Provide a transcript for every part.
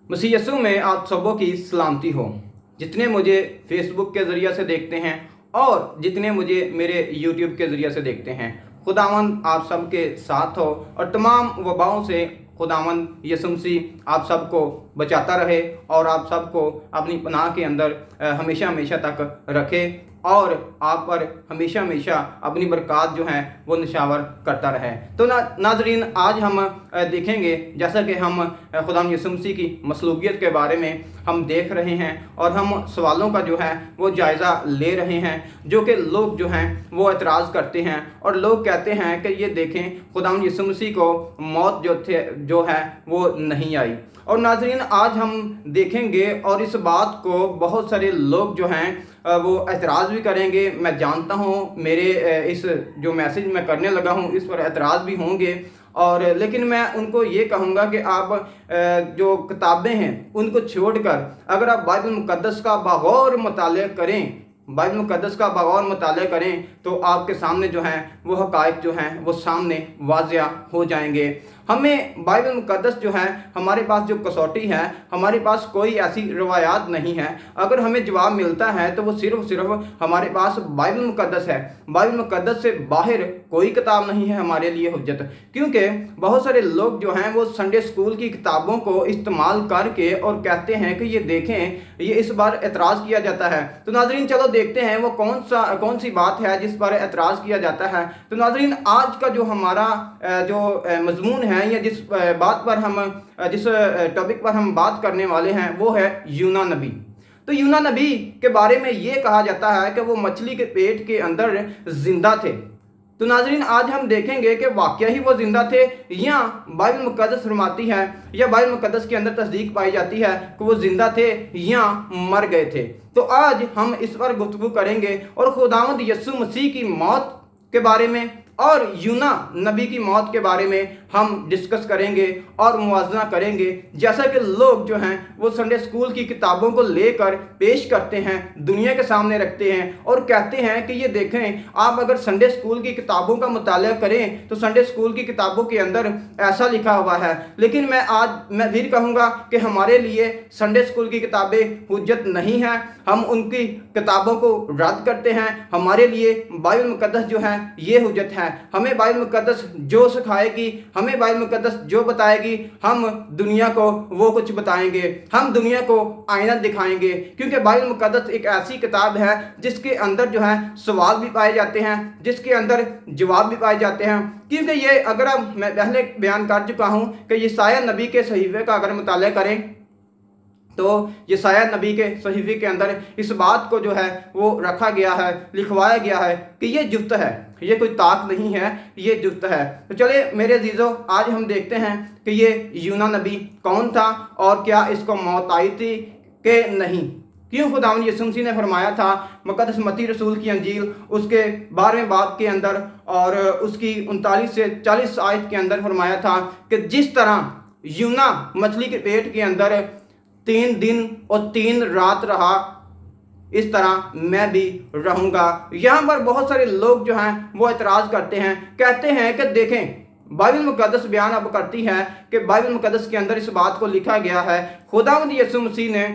मसीह यीशु में आप सबों की सलामती हो। जितने मुझे फेसबुक के ज़रिए से देखते हैं और जितने मुझे मेरे यूट्यूब के ज़रिए से देखते हैं, खुदावंद आप सबके साथ हो और तमाम वबाओं से खुदावंद यीशु मसीह आप सबको बचाता रहे और आप सबको अपनी पनाह के अंदर हमेशा हमेशा तक रखे और आप पर हमेशा हमेशा अपनी बरक़ात जो हैं वो निशावर करता रहे। तो नाज़रीन, आज हम देखेंगे, जैसा कि हम खुदा यीशु मसीह की मसलूबियत के बारे में हम देख रहे हैं और हम सवालों का जो है वो जायज़ा ले रहे हैं, जो कि लोग जो हैं वो एतराज़ करते हैं और लोग कहते हैं कि ये देखें, खुदा यीशु मसीह को मौत जो है वो नहीं आई। और नाज़रीन, आज हम देखेंगे और इस बात को बहुत सारे लोग जो हैं वो एतराज़ भी करेंगे। मैं जानता हूँ मेरे इस जो मैसेज मैं करने लगा हूँ इस पर एतराज़ भी होंगे, और लेकिन मैं उनको ये कहूँगा कि आप जो किताबें हैं उनको छोड़कर अगर आप बाइबल मुक़द्दस का बग़ौर मुताला करें, बाइबल मुक़द्दस का बग़ौर मुताला करें तो आपके सामने जो हैं वो हक़ाइक़ जो हैं वो सामने वाज़िया हो जाएंगे। हमें बाइबल मुक़द्दस जो है, हमारे पास जो कसौटी है, हमारे पास कोई ऐसी रवायात नहीं है। अगर हमें जवाब मिलता है तो वो सिर्फ हमारे पास बाइबल मुक़द्दस है। बाइबल मुक़द्दस से बाहर कोई किताब नहीं है हमारे लिए हुज्जत, क्योंकि बहुत सारे लोग जो हैं वो संडे स्कूल की किताबों को इस्तेमाल करके और कहते हैं कि ये देखें, ये इस बार एतराज़ किया जाता है। तो नाज़रीन, चलो देखते हैं वो कौन सी बात है जिस पर एतराज़ किया जाता है। तो नाज़रीन, आज का जो हमारा जो मज़मून है या जिस बात पर हम जिस टॉपिक पर हम बात करने वाले हैं वो है यूना नबी। तो यूना नबी के बारे में ये कहा जाता है कि वो मछली के पेट के अंदर जिंदा थे। तो नाज़रीन, आज हम देखेंगे कि वाकया ही वो जिंदा थे या बाइबल मुक़द्दस फरमाती है या बाइबल मुक़द्दस के अंदर तस्दीक पाई जाती है कि वो जिंदा थे या मर गए थे। तो आज हम इस पर गुफ्तगू करेंगे और खुदावंद यीशु मसीह की मौत के बारे में और यूना नबी की मौत के बारे में हम डिस्कस करेंगे और मुआवजा करेंगे। जैसा कि लोग जो हैं वो संडे स्कूल की किताबों को लेकर पेश करते हैं, दुनिया के सामने रखते हैं और कहते हैं कि ये देखें, आप अगर संडे स्कूल की किताबों का मुताला करें तो संडे स्कूल की किताबों के अंदर ऐसा लिखा हुआ है। लेकिन मैं फिर कहूँगा कि हमारे लिए संडे स्कूल की किताबें हुज्जत नहीं हैं, हम उनकी किताबों को रद्द करते हैं। हमारे लिए बाइबल मुक़द्दस जो है ये हुज्जत है। हमें बाइबल मुक़द्दस जो सिखाएगी, हमें बाइबल मुक़द्दस जो बताएगी, हम दुनिया को वो कुछ बताएंगे, हम दुनिया को आईना दिखाएंगे, क्योंकि बाइबल मुक़द्दस एक ऐसी किताब है जिसके अंदर जो है सवाल भी पाए जाते हैं, जिसके अंदर जवाब भी पाए जाते हैं। क्योंकि ये अगर मैं पहले बयान कर चुका हूँ कि यशायाह नबी के सहीफे का अगर मुताला करें तो यशायाह नबी के सहीफे के अंदर इस बात को जो है वो रखा गया है, लिखवाया गया है कि ये जुफ्त है, ये कोई ताक नहीं है, ये जुफ्त है। तो चलिए मेरे अजीज़ों, आज हम देखते हैं कि ये यूना नबी कौन था और क्या इसको मौत आई थी कि नहीं। क्यों खुदावंद यीशु मसीह ने फरमाया था मुक़द्दस मत्ती रसूल की अंजील उसके 12वें बाब के अंदर और उसकी 39 से 40 आयत के अंदर फरमाया था कि जिस तरह यूना मछली के पेट के अंदर 3 दिन और 3 रात रहा, इस तरह मैं भी रहूँगा। यहाँ पर बहुत सारे लोग जो हैं वो एतराज़ करते हैं, कहते हैं कि देखें, बाइबल मुक़द्दस बयान अब करती है कि बाइबल मुक़द्दस के अंदर इस बात को लिखा गया है, खुदावंद यीशु मसीह ने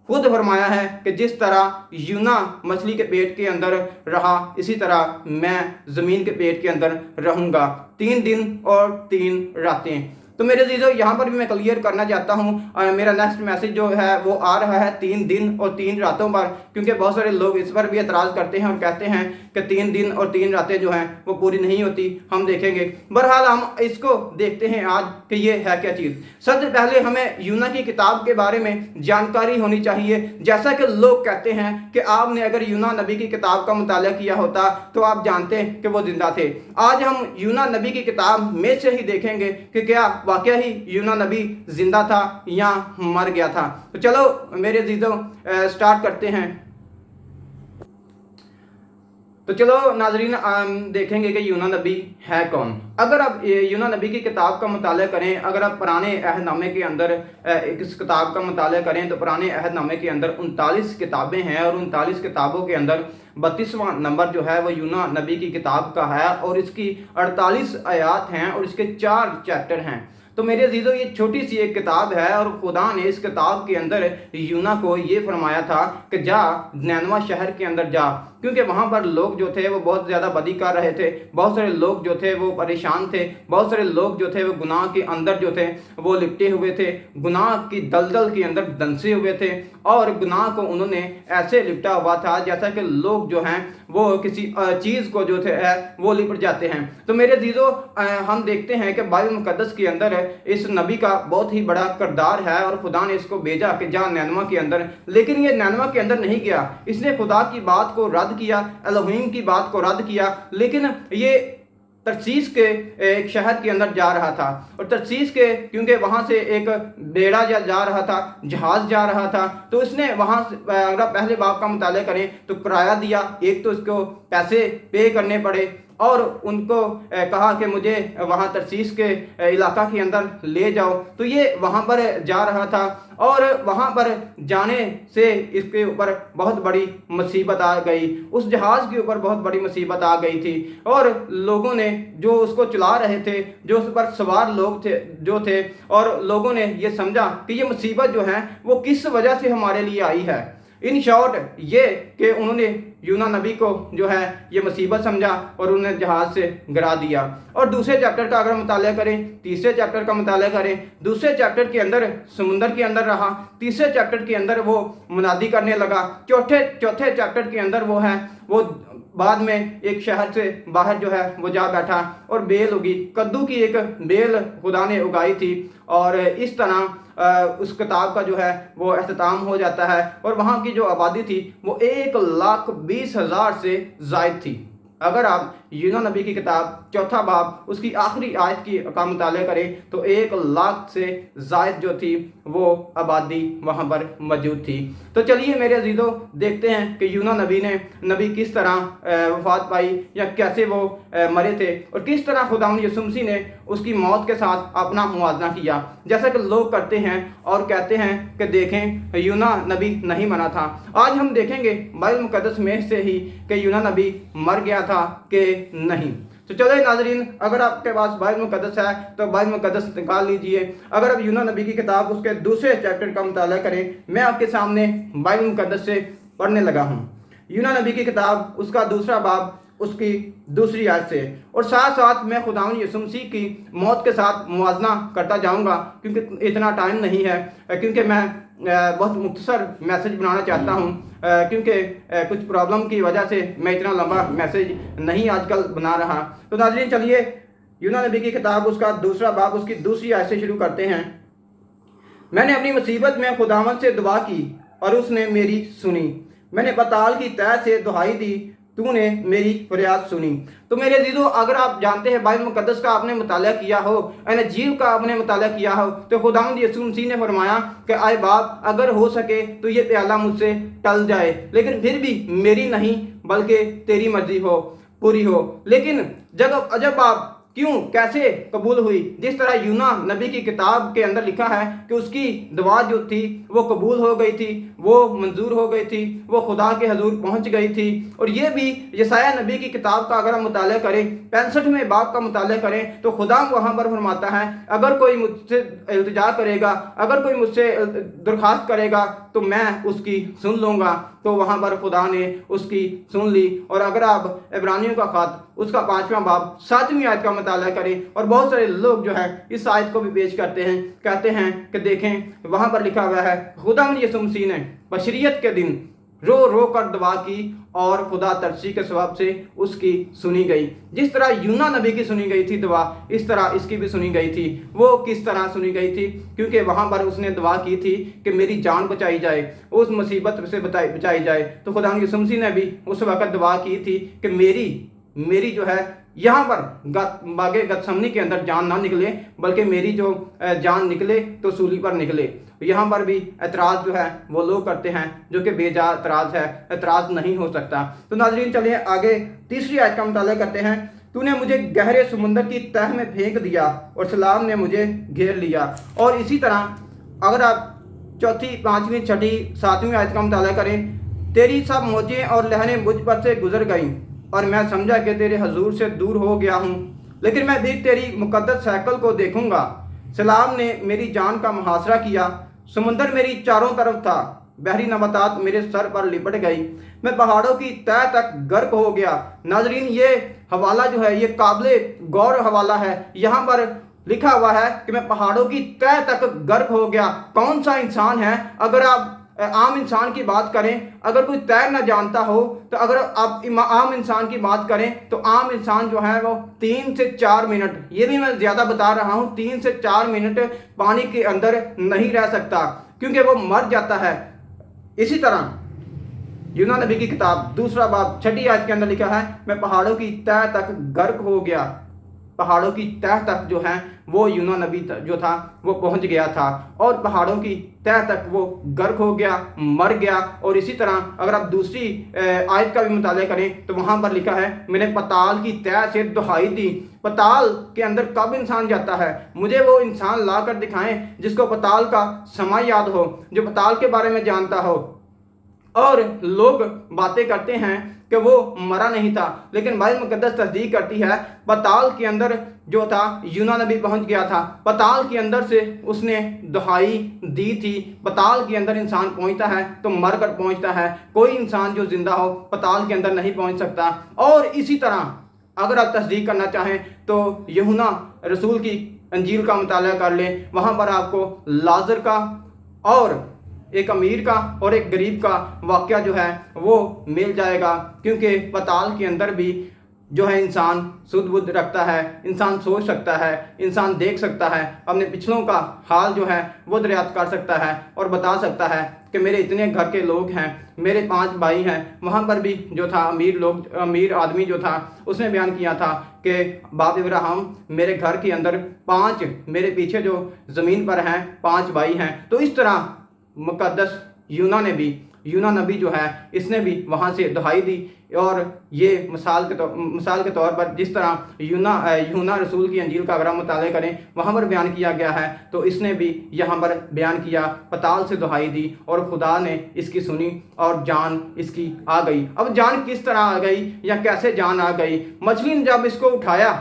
खुद फरमाया है कि जिस तरह यूना मछली के पेट के अंदर रहा, इसी तरह मैं ज़मीन के पेट के अंदर रहूँगा 3 दिन और 3 रातें। तो मेरे अजीज़ों, यहाँ पर भी मैं क्लियर करना चाहता हूँ, मेरा नेक्स्ट मैसेज जो है वो आ रहा है 3 दिन और 3 रातों पर, क्योंकि बहुत सारे लोग इस पर भी एतराज़ करते हैं और कहते हैं कि 3 दिन और 3 रातें जो हैं वो पूरी नहीं होती। हम देखेंगे, बहरहाल हम इसको देखते हैं आज कि ये है क्या चीज़। सबसे पहले हमें यूना की किताब के बारे में जानकारी होनी चाहिए। जैसा कि लोग कहते हैं कि आपने अगर यूना नबी की किताब का मुताला किया होता तो आप जानते कि वो जिंदा थे। आज हम यूना नबी की किताब में से ही देखेंगे कि क्या वाकया ही यूना नबी जिंदा था या मर गया था। तो चलो मेरे अजीज़ों, स्टार्ट करते हैं। तो चलो नाजरीन, देखेंगे कि यूना नबी है कौन। अगर आप यूना नबी की किताब का मुताला करें, अगर आप पुराने अहदनामे के अंदर इस किताब का मुताला करें तो पुराने अहदनामे के अंदर 39 किताबें हैं और 39 किताबों के अंदर 32वां नंबर जो है वो यूना नबी की किताब का है और इसकी 48 आयात हैं और इसके 4 चैप्टर हैं। तो मेरे अजीजों ये छोटी सी एक किताब है और खुदा ने इस किताब के अंदर यूना को ये फरमाया था कि जा नैनवा शहर के अंदर जा, क्योंकि वहाँ पर लोग जो थे वो बहुत ज़्यादा बदी कर रहे थे, बहुत सारे लोग जो थे वो परेशान थे, बहुत सारे लोग जो थे वो गुनाह के अंदर जो थे वो लिपटे हुए थे, गुनाह की दलदल के अंदर दंसे हुए थे और गुनाह को उन्होंने ऐसे लिपटा हुआ था जैसा कि लोग जो हैं वो किसी चीज़ को जो थे वो लिपट जाते हैं। तो मेरे अजीजों हम देखते हैं कि बाइबल मुकद्दस के अंदर इस नबी का बहुत ही बड़ा किरदार है और खुदा ने इसको भेजा कि जा नैनवा के अंदर, लेकिन ये नैनवा के अंदर नहीं गया, इसने खुदा की बात को रद्द किया, एलोहीम की बात को रद्द किया, लेकिन ये तरसीस के एक शहर के अंदर जा रहा था और तरसीस के क्योंकि वहाँ से एक बेड़ा जा रहा था, जहाज़ जा रहा था, तो इसने वहाँ से अगर आप पहले बाब का मुताला करें तो किराया दिया, एक तो इसको पैसे पे करने पड़े और उनको कहा कि मुझे वहाँ तरसीस के इलाका के अंदर ले जाओ, तो ये वहाँ पर जा रहा था और वहाँ पर जाने से इसके ऊपर बहुत बड़ी मुसीबत आ गई, उस जहाज़ के ऊपर बहुत बड़ी मुसीबत आ गई थी और लोगों ने जो उसको चला रहे थे, जो उस पर सवार लोग थे जो थे, और लोगों ने ये समझा कि ये मुसीबत जो है वो किस वजह से हमारे लिए आई है। इन शॉर्ट ये कि उन्होंने यूना नबी को जो है ये मुसीबत समझा और उन्हें जहाज़ से गिरा दिया। और दूसरे चैप्टर का अगर मुताला करें, तीसरे चैप्टर का मुताला करें, दूसरे चैप्टर के अंदर समुंदर के अंदर रहा, तीसरे चैप्टर के अंदर वो मुनादी करने लगा, चौथे चैप्टर के अंदर वो है वो बाद में एक शहर से बाहर जो है वो जा बैठा और बेल उगी, कद्दू की एक बेल खुदा ने उगाई थी और इस तरह उस किताब का जो है वो अख्ताम हो जाता है और वहाँ की जो आबादी थी वो 1,20,000 से ज़ायद थी। अगर आप यूना नबी की किताब चौथा बाब उसकी आखिरी आयत का मुताला करें तो 1,00,000 से ज़ायद जो थी वो आबादी वहाँ पर मौजूद थी। तो चलिए मेरे अजीज़ों देखते हैं कि यूना नबी किस तरह वफात पाई या कैसे वो मरे थे और किस तरह खुदावंद यीशु मसीह ने उसकी मौत के साथ अपना मुआवजा किया, जैसा कि लोग करते हैं और कहते हैं कि देखें यूना नबी नहीं मरा था। आज हम देखेंगे बाइबल मुकद्दस में से ही कि यूना नबी मर गया था कि नहीं। तो चलिए नाज़रीन, अगर आपके पास बाइबल मुकद्दस है तो बाइबल मुकद्दस निकाल लीजिए। अगर आप यूना नबी की किताब उसके दूसरे चैप्टर का मुताला करें, मैं आपके सामने बाइबल मुकद्दस से पढ़ने लगा हूँ। यूना नबी की किताब उसका दूसरा बाब उसकी दूसरी आयत से, और साथ साथ मैं खुदावंद यीशु मसीह की मौत के साथ मुवाजना करता जाऊंगा क्योंकि इतना टाइम नहीं है, क्योंकि मैं बहुत मुख्तसर मैसेज बनाना चाहता हूं, क्योंकि कुछ प्रॉब्लम की वजह से मैं इतना लंबा मैसेज नहीं आजकल बना रहा। तो नाज़रीन चलिए यूना नबी की किताब उसका दूसरा बाब उसकी दूसरी आयत से शुरू करते हैं। मैंने अपनी मुसीबत में खुदावंद से दुआ की और उसने मेरी सुनी, मैंने पताल की तह से दुहाई दी, तूने मेरी फरियाद सुनी। तो मेरे अजीजों, अगर आप जानते हैं बाइबल मुकद्दस का आपने मुताला किया हो, इंजील का आपने मुताला किया हो, तो खुदावंद यीशु मसीह ने फरमाया कि आए बाप अगर हो सके तो ये प्याला मुझसे टल जाए, लेकिन फिर भी मेरी नहीं बल्कि तेरी मर्जी हो पूरी हो। लेकिन जब आप क्यों कैसे कबूल हुई, जिस तरह यूना नबी की किताब के अंदर लिखा है कि उसकी दुआ जो थी वो कबूल हो गई थी, वो मंजूर हो गई थी, वो खुदा के हजूर पहुंच गई थी। और ये भी यसाया नबी की किताब का अगर हम मुताला करें, 65वें बाब का मुताला करें, तो खुदा वहाँ पर फरमाता है अगर कोई मुझसे इल्तिजा करेगा, अगर कोई मुझसे दरख्वास्त करेगा तो मैं उसकी सुन लूँगा। तो वहाँ पर खुदा ने उसकी सुन ली। और अगर आप इब्रानियों का ख़त उसका 5वां बाब 7वीं आयत का मुताला करें, और बहुत सारे लोग जो है इस आयत को भी पेश करते हैं, कहते हैं कि देखें वहाँ पर लिखा हुआ है खुदावंद यीशु मसीह ने बशरियत के दिन रो रो कर दुआ की और खुदा तरसी के सवाब से उसकी सुनी गई। जिस तरह यूना नबी की सुनी गई थी दुआ, इस तरह इसकी भी सुनी गई थी। वो किस तरह सुनी गई थी? क्योंकि वहाँ पर उसने दुआ की थी कि मेरी जान बचाई जाए, उस मुसीबत से बचाई जाए। तो खुदा यीशु मसीह ने भी उस वक़्त दुआ की थी कि मेरी जो है यहाँ पर बागे गतसमनी के अंदर जान ना निकले, बल्कि मेरी जो जान निकले तो सूली पर निकले। यहाँ पर भी एतराज़ जो है वो लोग करते हैं जो कि बेजा एतराज़ है, एतराज़ नहीं हो सकता। तो नाज़रीन चलिए आगे तीसरी आयत का मुताला करते हैं। तूने मुझे गहरे समुंदर की तह में फेंक दिया और सलाम ने मुझे घेर लिया। और इसी तरह अगर आप चौथी, 5वीं, 6ठी, 7वीं आयत का मुताला करें, तेरी सब मौजें और लहरें मुझ पर से गुजर गईं और मैं समझा कि तेरे हजूर से दूर हो गया हूँ, लेकिन मैं भी तेरी मुकद्दस हैकल को देखूंगा। सैलाब ने मेरी जान का मुहासरा किया, समुंदर मेरी चारों तरफ था, बहरी नबातात मेरे सर पर लिपट गई, मैं पहाड़ों की तह तक गर्क हो गया। नाजरीन, ये हवाला जो है ये काबिल गौर हवाला है। यहाँ पर लिखा हुआ है कि मैं पहाड़ों की तह तक गर्क हो गया। कौन सा इंसान है, अगर आप आम इंसान की बात करें, अगर कोई तैर ना जानता हो, तो अगर आप आम इंसान की बात करें तो आम इंसान जो है वो 3 से 4 मिनट, ये भी मैं ज़्यादा बता रहा हूँ, 3 से 4 मिनट पानी के अंदर नहीं रह सकता, क्योंकि वो मर जाता है। इसी तरह यूना नबी की किताब 2 बाब 6 आयत के अंदर लिखा है, मैं पहाड़ों की तह तक गर्क हो गया। पहाड़ों की तह तक जो है वो यूना नबी जो था वो पहुंच गया था, और पहाड़ों की तह तक वो गर्क हो गया, मर गया। और इसी तरह अगर आप दूसरी आयत का भी मुताला करें तो वहाँ पर लिखा है, मैंने पताल की तह से दुहाई दी। पताल के अंदर कब इंसान जाता है? मुझे वो इंसान ला कर दिखाएं जिसको पताल का समा याद हो, जो पताल के बारे में जानता हो। और लोग बातें करते हैं कि वो मरा नहीं था, लेकिन बाइबल मुकद्दस तस्दीक करती है पताल के अंदर जो था यूना नबी पहुंच गया था, पताल के अंदर से उसने दुहाई दी थी। पताल के अंदर इंसान पहुंचता है तो मर कर पहुंचता है, कोई इंसान जो जिंदा हो पताल के अंदर नहीं पहुंच सकता। और इसी तरह अगर आप तस्दीक करना चाहें तो यूहन्ना रसूल की अंजील का मुताला कर लें, वहाँ पर आपको लाजर का और एक अमीर का और एक गरीब का वाक़या जो है वो मिल जाएगा, क्योंकि पताल के अंदर भी जो है इंसान सुध बुद्ध रखता है, इंसान सोच सकता है, इंसान देख सकता है, अपने पिछलों का हाल जो है वो दरियाफ्त कर सकता है और बता सकता है कि मेरे इतने घर के लोग हैं, मेरे 5 भाई हैं। वहाँ पर भी जो था अमीर आदमी जो था उसने बयान किया था कि बाप इब्राहिम, मेरे घर के अंदर 5, मेरे पीछे जो ज़मीन पर हैं 5 भाई हैं। तो इस तरह मुकद्दस यूना नबी जो है इसने भी वहाँ से दुहाई दी। और ये मिसाल के तौर पर जिस तरह यूना रसूल की अंजील का अगर हम मुताला करें वहाँ पर बयान किया गया है, तो इसने भी यहाँ पर बयान किया, पताल से दुहाई दी और खुदा ने इसकी सुनी और जान इसकी आ गई। अब जान किस तरह आ गई या कैसे जान आ गई? मछली ने जब इसको उठाया,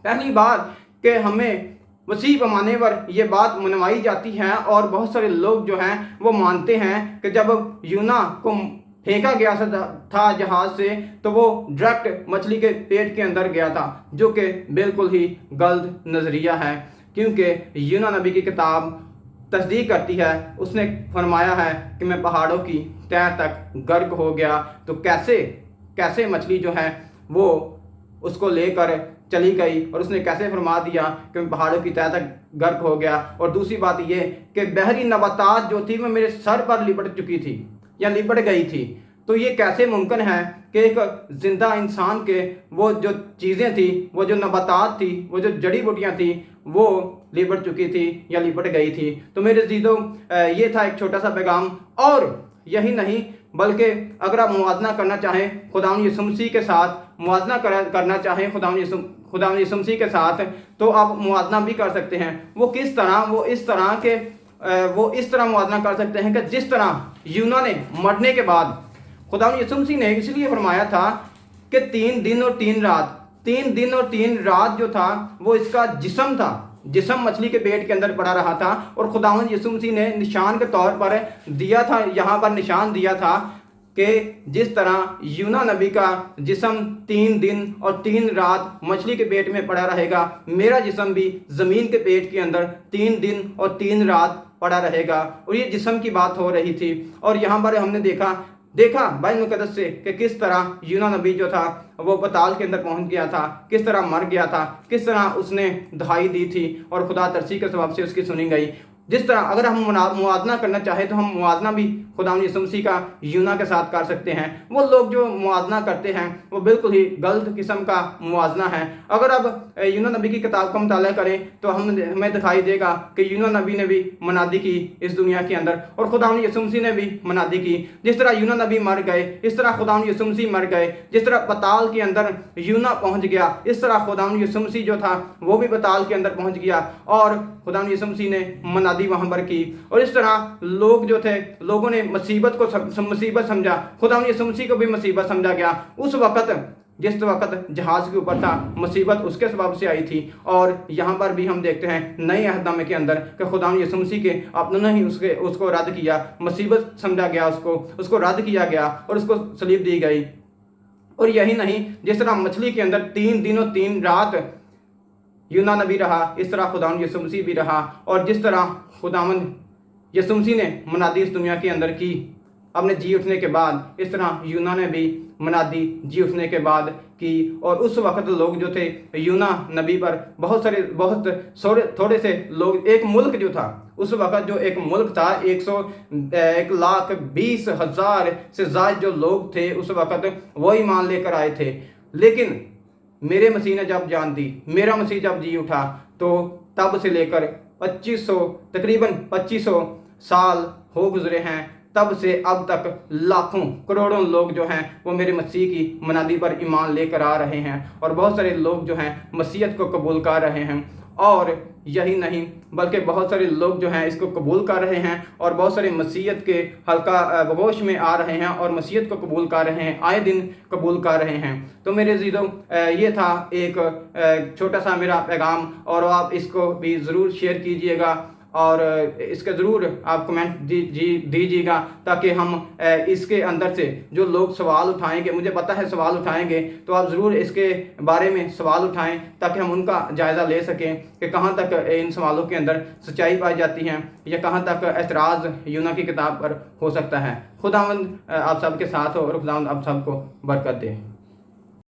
पहली बार कि हमें वसी पैमाने पर यह बात मनवाई जाती है, और बहुत सारे लोग जो हैं वो मानते हैं कि जब यूना को फेंका गया था जहाज से तो वो डायरेक्ट मछली के पेट के अंदर गया था, जो कि बिल्कुल ही गलत नज़रिया है, क्योंकि यूना नबी की किताब तस्दीक करती है, उसने फरमाया है कि मैं पहाड़ों की तह तक गर्क हो गया। तो कैसे मछली जो है वो उसको लेकर चली गई, और उसने कैसे फरमा दिया कि मैं पहाड़ों की तह तक गर्क हो गया। और दूसरी बात ये कि बहरी नबातात जो थी वो मेरे सर पर लिपट चुकी थी या लिपट गई थी। तो ये कैसे मुमकिन है कि एक जिंदा इंसान के वो जो चीज़ें थी, वो जो नबातात थी, वो जो जड़ी बूटियाँ थी, वो लिपट चुकी थी या लिपट गई थी। तो मेरे अज़ीज़ों, ये था एक छोटा सा पैगाम। और यही नहीं बल्कि अगर आप मुवाजना करना चाहें खुदावंद यीशु मसीह के साथ, मुवाजना करना चाहें खुदावंद यीशु मसीह के साथ, तो आप मुवाजना भी कर सकते हैं। वो किस तरह? वो इस तरह मुवाजना कर सकते हैं कि जिस तरह यूना ने मरने के बाद खुदावंद यीशु मसीह ने इसलिए फरमाया था कि 3 दिन और 3 रात जो था वो इसका जिस्म था, जिस्म मछली के पेट के अंदर पड़ा रहा था। और खुदावंद यीशु मसीह ने निशान के तौर पर दिया था, यहाँ पर निशान दिया था कि जिस तरह यूना नबी का जिस्म 3 दिन और 3 रात मछली के पेट में पड़ा रहेगा, मेरा जिस्म भी ज़मीन के पेट के अंदर 3 दिन और 3 रात पड़ा रहेगा। और ये जिस्म की बात हो रही थी। और यहाँ पर हमने देखा बाइबल मुकद्दस से कि किस तरह यूना नबी जो था वो पताल के अंदर पहुंच गया था, किस तरह मर गया था, किस तरह उसने दुहाई दी थी और खुदा तरसी के सबब से उसकी सुनी गई। जिस तरह अगर हम मुवाजना करना चाहें तो हम मुवाजना भी खुदावंद यीशु मसीह का यूना के साथ कर सकते हैं। वो लोग जो मुवाजना करते हैं वो बिल्कुल ही गलत किस्म का मुवाजना है। अगर अब यूना नबी की किताब का मुताला करें तो हमें दिखाई देगा कि यूना नबी ने भी मनादी की इस दुनिया के अंदर, और खुदावंद यीशु मसीह ने भी मनादी की। जिस तरह यूना नबी मर गए, इस तरह खुदावंद यीशु मसीह मर गए। जिस तरह पताल के अंदर यूना पहुंच गया, इस तरह खुदावंद यीशु मसीह जो था वो भी पताल के अंदर पहुंच गया और खुदावंद यीशु मसीह ने मनादी वहां पर की। और इस तरह लोग जो थे, लोगों ने मुसीबत को मुसीबत समझा, खुदावंद यीशु मसीह को भी मुसीबत समझा गया। उस वक्त जिस वक्त जहाज़ के ऊपर था, मुसीबत उसके सबब से आई थी। और यहाँ पर भी हम देखते हैं नए अहदनामे के अंदर कि खुदावंद यीशु मसीह के अपनों ने ही उसको रद्द किया, मुसीबत समझा गया, उसको रद्द किया गया और उसको सलीब दी गई। और यही नहीं, जिस तरह मछली के अंदर 3 दिन और 3 रात यूना नबी रहा, इस तरह खुदावंद यीशु मसीह भी रहा। और जिस तरह खुदावंद यीशु मसीह ने मनादी इस दुनिया के अंदर की अपने जी उठने के बाद, इस तरह यूना ने भी मनादी जी उठने के बाद की। और उस वक्त लोग जो थे यूना नबी पर बहुत थोड़े से लोग, एक मुल्क जो था उस वक्त, जो एक मुल्क था 1,20,000 से ज़्यादा जो लोग थे उस वक्त, वो ईमान लेकर आए थे। लेकिन मेरे मसीह ने जब जान दी, मेरा मसीह जब जी उठा, तो तब से लेकर तकरीबन 2500 साल हो गुजरे हैं। तब से अब तक लाखों करोड़ों लोग जो हैं वो मेरे मसीह की मनादी पर ईमान लेकर आ रहे हैं। और बहुत सारे लोग जो हैं मसीहत को कबूल कर रहे हैं। और यही नहीं, बल्कि बहुत सारे लोग जो हैं इसको कबूल कर रहे हैं और बहुत सारे मसीहत के हल्का बगोश में आ रहे हैं और मसीहत को कबूल कर रहे हैं, आए दिन कबूल कर रहे हैं। तो मेरे अज़ीज़ों, ये था एक छोटा सा मेरा पैगाम, और आप इसको भी ज़रूर शेयर कीजिएगा और इसका ज़रूर आप कमेंट दीजिएगा, ताकि हम इसके अंदर से जो लोग सवाल उठाएंगे, मुझे पता है सवाल उठाएंगे, तो आप ज़रूर इसके बारे में सवाल उठाएं ताकि हम उनका जायज़ा ले सकें कि कहाँ तक इन सवालों के अंदर सच्चाई पाई जाती है या कहाँ तक एतराज़ यूना की किताब पर हो सकता है। खुदावंद आप सबके साथ हो और खुदावंद आप सबको बरकत दे।